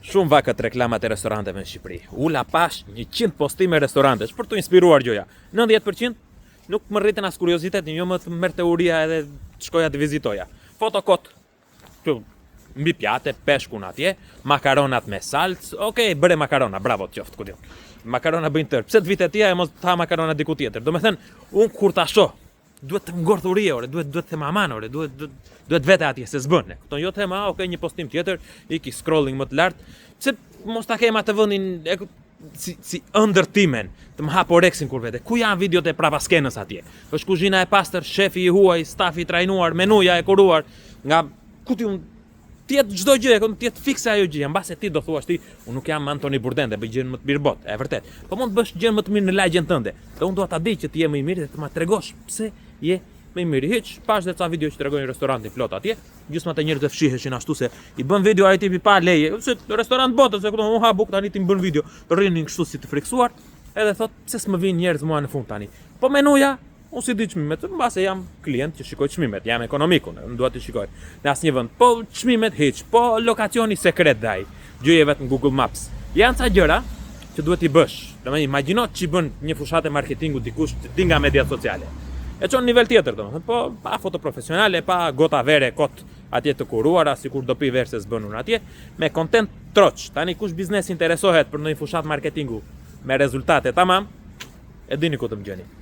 Shumë vakët reklamat e restoranteve në Shqipëri. Ula pash 100 postime restorantesh për të inspiruar gjoja. 90% nuk më rritën as kuriozitetin, jo më të merr teoria edhe të shkoja të vizitoja. Fotokot, mbi pjate, peshkun atje, makaronat me salc, okej, bëre makarona, bravo të qoftë, ku diun. Makarona bëjnë tërë. Pse të vitet tija e mos të ha makarona diku tjetër. Domethënë, unë kur ta shoh, duhet të ngordhurie, ore, duhet të them aman, ore, duhet vete atje se s'bën. Kupton, jo them, okay, një postim tjetër, iki scrolling më të lartë. Pse mos ta kem atë vendin si ëndërtimen, të më hap oreksin kur vete. Ku janë videot e prapaskenës atje? Është kuzhina e pastër, shefi i huaj, stafi i trajnuar, menuja e kuruar, nga ku ti un tjetë çdo gjë, tjetë fikse ajo gjë, mbase ti do thuash ti, unë nuk jam Antoni Burden dhe bëj gjën më të mirë botë, e vërtet. Po mund të bësh gjën më të mirë në lagjen tënde. Dhe unë dua ta di që ti je më i mirë dhe të ma tregosh pse je më i mirë. Hiç, pash dhe ca video që tregojnë restorantin plot atje, gjysmat e njerëzve fshiheshin ashtu se i bën video ai tipi pa leje, se restorant botës, se këtu ha buk tani ti më bën video, rrinin kështu si të friksuar, edhe thot pse s'më vijnë njerëz mua në fund tani. Po menuja unë si di çmimet, mbase jam klient që shikoj çmimet, jam ekonomik unë, dua të shikoj në asnjë vend. Po çmimet hiç, po lokacioni sekret dai. Gjëje vetëm Google Maps. Janë ca gjëra që duhet i bësh. Domethënë imagjino ç'i bën një fushatë marketingu dikush ti nga mediat sociale. E çon nivel tjetër domethënë, po pa foto profesionale, pa gota vere kot atje të kuruara, sikur do pi verse s'bën unë atje, me content troç. Tani kush biznes interesohet për ndonjë fushatë marketingu me rezultate tamam, e dini ku të më gjeni.